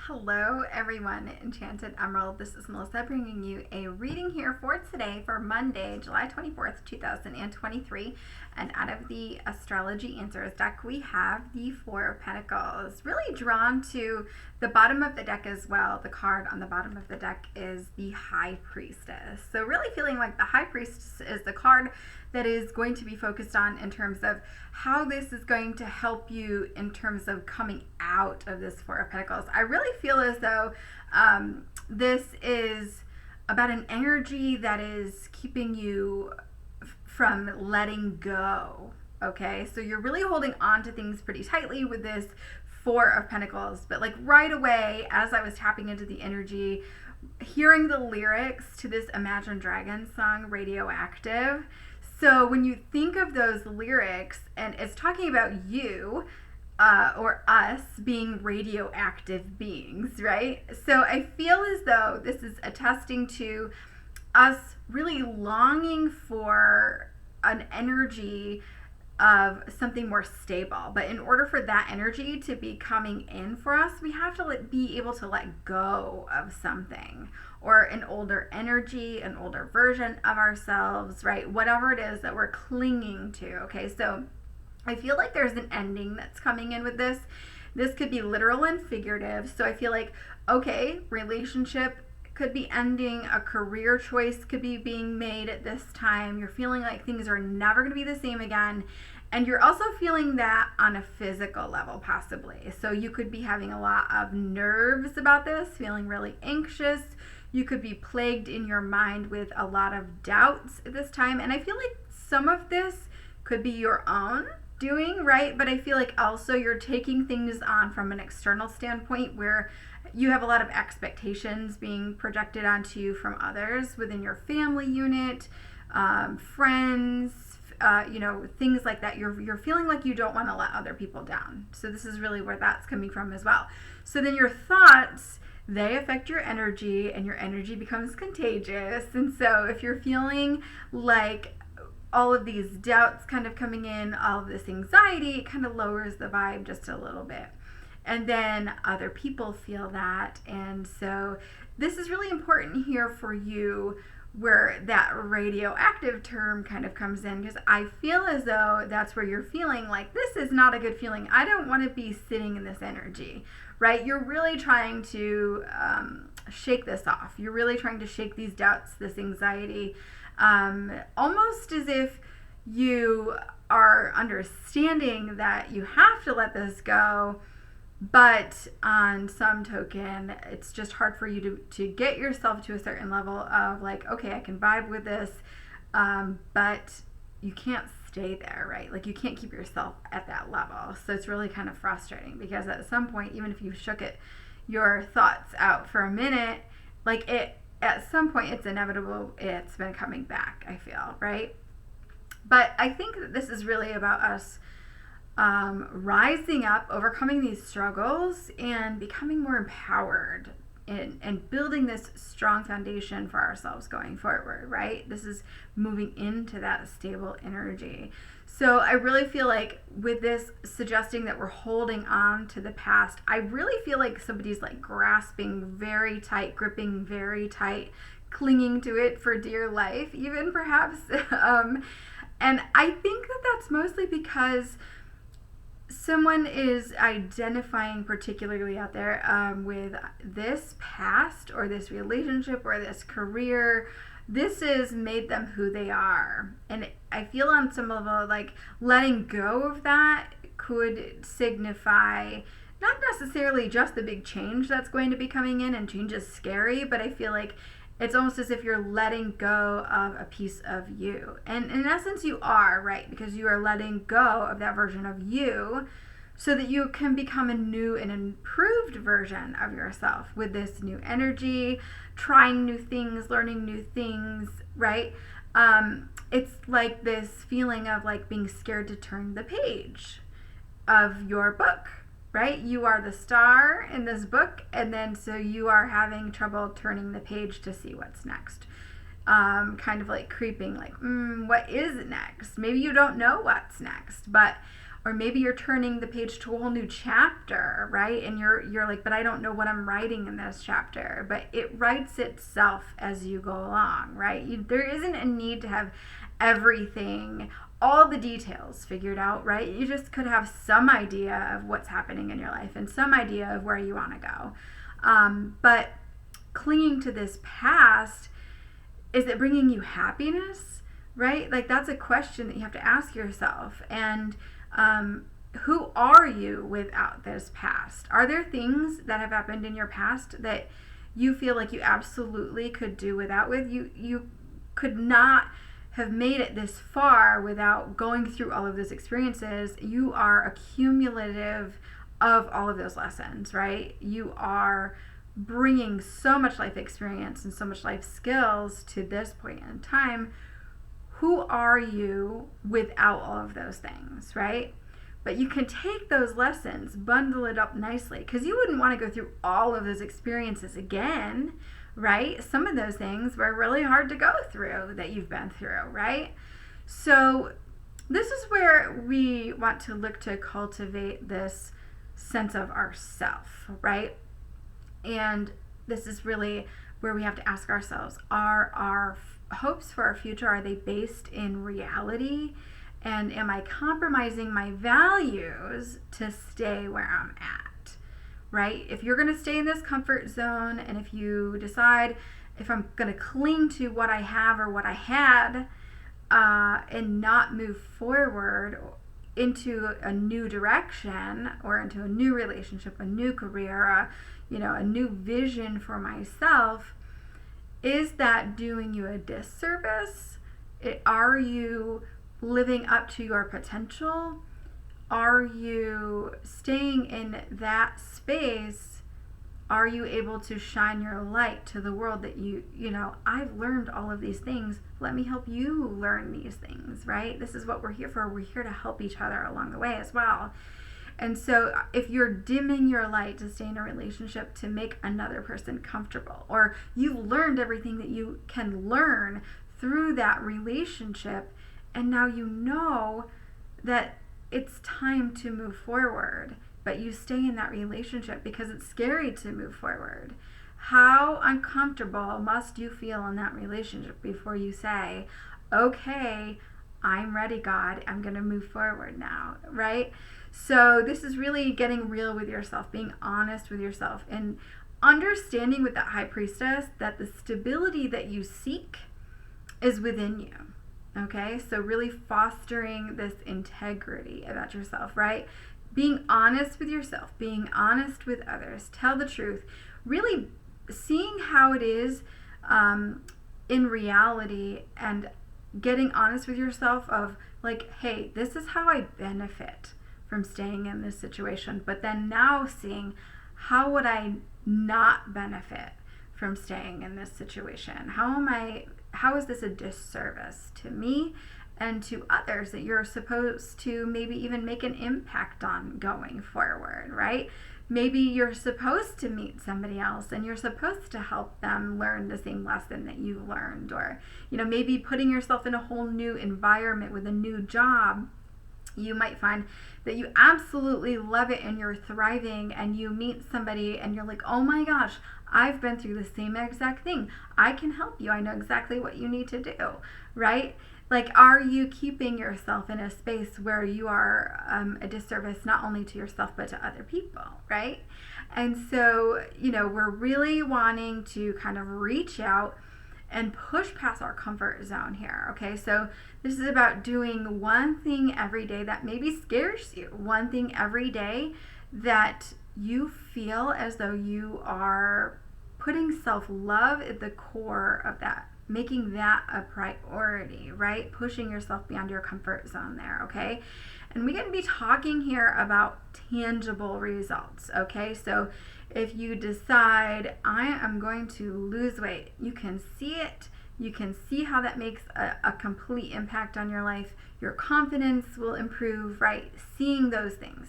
Hello everyone, Enchanted Emerald. This is Melissa bringing you a reading here for today for Monday, July 24th, 2023. And out of the Astrology Answers deck, we have the Four of Pentacles. Really drawn to the bottom of the deck as well. The card on the bottom of the deck is the High Priestess. So really feeling like the High Priestess is the card that is going to be focused on in terms of how this is going to help you in terms of coming out of this Four of Pentacles. I really feel as though this is about an energy that is keeping you from letting go. Okay, so you're really holding on to things pretty tightly with this Four of Pentacles, but like right away, as I was tapping into the energy, hearing the lyrics to this Imagine Dragons song, Radioactive. So when you think of those lyrics, and it's talking about you or us being radioactive beings, right? So I feel as though this is attesting to us really longing for an energy of something more stable. But in order for that energy to be coming in for us, we have to be able to let go of something, or an older energy, an older version of ourselves, right? Whatever it is that we're clinging to. Okay, so I feel like there's an ending that's coming in with this. This could be literal and figurative. So I feel like, okay, relationship could be ending, a career choice could be being made at this time. You're feeling like things are never going to be the same again. And you're also feeling that on a physical level, possibly. So you could be having a lot of nerves about this, feeling really anxious. You could be plagued in your mind with a lot of doubts at this time. And I feel like some of this could be your own doing, right? But I feel like also you're taking things on from an external standpoint where you have a lot of expectations being projected onto you from others within your family unit, friends, things like that. You're feeling like you don't want to let other people down. So this is really where that's coming from as well. So then your thoughts, they affect your energy, and your energy becomes contagious. And so if you're feeling like all of these doubts kind of coming in, all of this anxiety, it kind of lowers the vibe just a little bit. And then other people feel that. And so this is really important here for you, where that radioactive term kind of comes in, because I feel as though that's where you're feeling like this is not a good feeling. I don't want to be sitting in this energy, right? You're really trying to shake this off. You're really trying to shake these doubts, this anxiety, almost as if you are understanding that you have to let this go. But on some token, it's just hard for you to get yourself to a certain level of like, okay, I can vibe with this, but you can't stay there, right? Like you can't keep yourself at that level. So it's really kind of frustrating, because at some point, even if you shook your thoughts out for a minute, like at some point it's inevitable, it's been coming back, I feel, right? But I think that this is really about us rising up, overcoming these struggles, and becoming more empowered and building this strong foundation for ourselves going forward, right? This is moving into that stable energy. So I really feel like with this suggesting that we're holding on to the past, I really feel like somebody's like grasping very tight, gripping very tight, clinging to it for dear life, even perhaps. And I think that that's mostly because someone is identifying particularly out there with this past or this relationship or this career. This has made them who they are. And I feel on some level like letting go of that could signify not necessarily just the big change that's going to be coming in, and change is scary, but I feel like it's almost as if you're letting go of a piece of you. And in essence, you are, right? Because you are letting go of that version of you so that you can become a new and improved version of yourself with this new energy, trying new things, learning new things, right? It's like this feeling of like being scared to turn the page of your book, right? You are the star in this book, and then so you are having trouble turning the page to see what's next. Kind of like creeping, like, what is next? Maybe you don't know what's next, but Or maybe you're turning the page to a whole new chapter, right? And you're like, but I don't know what I'm writing in this chapter. But it writes itself as you go along, right? There isn't a need to have everything, all the details figured out, right? You just could have some idea of what's happening in your life and some idea of where you want to go. But clinging to this past, is it bringing you happiness, right? Like, that's a question that you have to ask yourself. And who are you without this past? Are there things that have happened in your past that you feel like you absolutely could do without? You could not have made it this far without going through all of those experiences. You are accumulative of all of those lessons, right? You are bringing so much life experience and so much life skills to this point in time. Who are you without all of those things, right? But you can take those lessons, bundle it up nicely, because you wouldn't want to go through all of those experiences again, right? Some of those things were really hard to go through that you've been through, right? So this is where we want to look to cultivate this sense of ourself, right? And this is really where we have to ask ourselves, are our hopes for our future, are they based in reality? And am I compromising my values to stay where I'm at, right? If you're going to stay in this comfort zone, and if you decide, if I'm going to cling to what I have or what I had and not move forward into a new direction or into a new relationship, a new career, a new vision for myself, is that doing you a disservice? Are you living up to your potential? Are you staying in that space? Are you able to shine your light to the world that I've learned all of these things. Let me help you learn these things, right? This is what we're here for. We're here to help each other along the way as well. And so if you're dimming your light to stay in a relationship to make another person comfortable, or you've learned everything that you can learn through that relationship, and now you know that it's time to move forward, but you stay in that relationship because it's scary to move forward. How uncomfortable must you feel in that relationship before you say, okay, I'm ready, God, I'm going to move forward now, right? So this is really getting real with yourself, being honest with yourself, and understanding with that high priestess that the stability that you seek is within you. Okay, so really fostering this integrity about yourself, right? Being honest with yourself, being honest with others, tell the truth, really seeing how it is in reality, and getting honest with yourself of like, hey, this is how I benefit from staying in this situation, but then now seeing how would I not benefit from staying in this situation? How is this a disservice to me and to others that you're supposed to maybe even make an impact on going forward, right? Maybe you're supposed to meet somebody else and you're supposed to help them learn the same lesson that you learned, or maybe putting yourself in a whole new environment with a new job. You might find that you absolutely love it and you're thriving, and you meet somebody and you're like, oh my gosh, I've been through the same exact thing. I can help you. I know exactly what you need to do, right? Like, are you keeping yourself in a space where you are a disservice not only to yourself but to other people, right? And so, we're really wanting to kind of reach out and push past our comfort zone here, okay? So this is about doing one thing every day that maybe scares you, one thing every day that you feel as though you are putting self-love at the core of that, making that a priority, right? Pushing yourself beyond your comfort zone there, okay? And we're going to be talking here about tangible results, okay? So if you decide, I am going to lose weight, you can see it. You can see how that makes a complete impact on your life. Your confidence will improve, right? Seeing those things.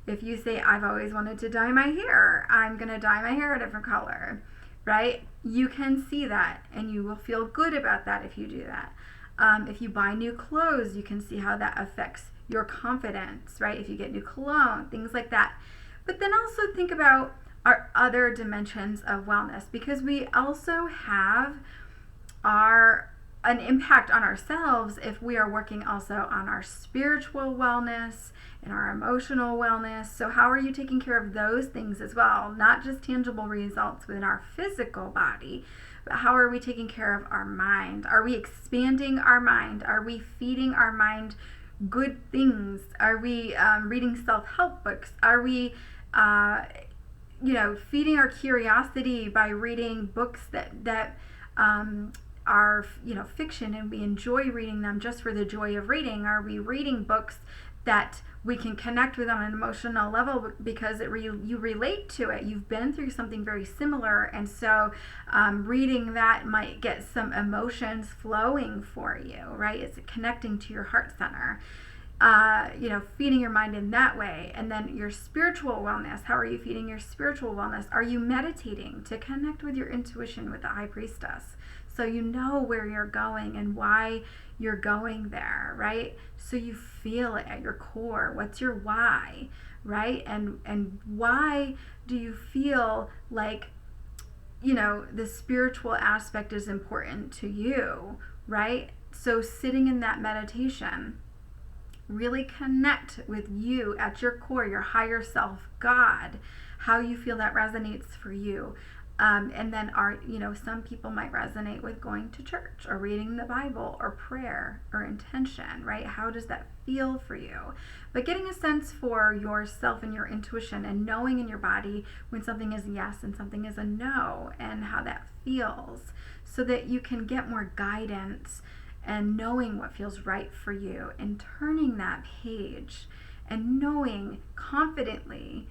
If you say, I've always wanted to dye my hair, I'm going to dye my hair a different color, right? You can see that, and you will feel good about that if you do that. If you buy new clothes, you can see how that affects your confidence, right? If you get new cologne, things like that. But then also think about our other dimensions of wellness, because we also have an impact on ourselves if we are working also on our spiritual wellness and our emotional wellness. So how are you taking care of those things as well? Not just tangible results within our physical body, but how are we taking care of our mind? Are we expanding our mind? Are we feeding our mind good things? Are we reading self-help books? Are we feeding our curiosity by reading books that are fiction, and we enjoy reading them just for the joy of reading? Are we reading books that we can connect with on an emotional level because you relate to it? You've been through something very similar, and so reading that might get some emotions flowing for you, right? It's connecting to your heart center. Feeding your mind in that way. And then your spiritual wellness. How are you feeding your spiritual wellness? Are you meditating to connect with your intuition with the High Priestess, so you know where you're going and why you're going there, right? So you feel it at your core. What's your why, right? And why do you feel like the spiritual aspect is important to you, right? So sitting in that meditation, really connect with you at your core, your higher self, God, how you feel that resonates for you. And then some people might resonate with going to church or reading the Bible or prayer or intention, right? How does that feel for you? But getting a sense for yourself and your intuition, and knowing in your body when something is yes and something is a no, and how that feels, so that you can get more guidance and knowing what feels right for you, and turning that page and knowing confidently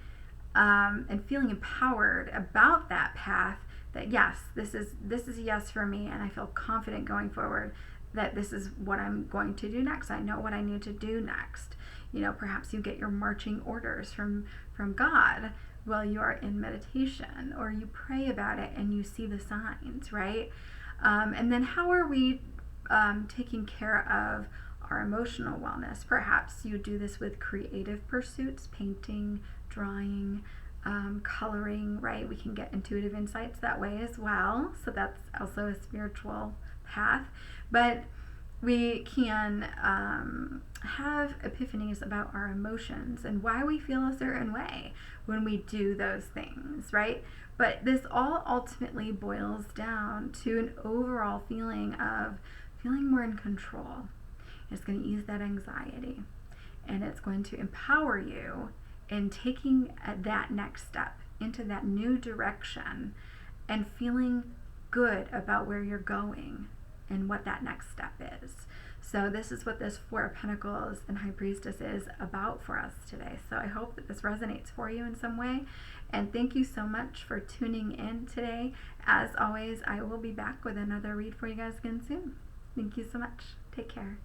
and feeling empowered about that path, that yes, this is a yes for me, and I feel confident going forward that this is what I'm going to do next. I know what I need to do next. Perhaps you get your marching orders from God while you are in meditation, or you pray about it and you see the signs, right? And then how are we taking care of our emotional wellness? Perhaps you do this with creative pursuits, painting, drawing, coloring, right? We can get intuitive insights that way as well. So that's also a spiritual path. But we can have epiphanies about our emotions and why we feel a certain way when we do those things, right? But this all ultimately boils down to an overall feeling more in control. It's going to ease that anxiety, and it's going to empower you in taking that next step into that new direction and feeling good about where you're going and what that next step is. So this is what this Four of Pentacles and High Priestess is about for us today. So I hope that this resonates for you in some way. And thank you so much for tuning in today. As always, I will be back with another read for you guys again soon. Thank you so much. Take care.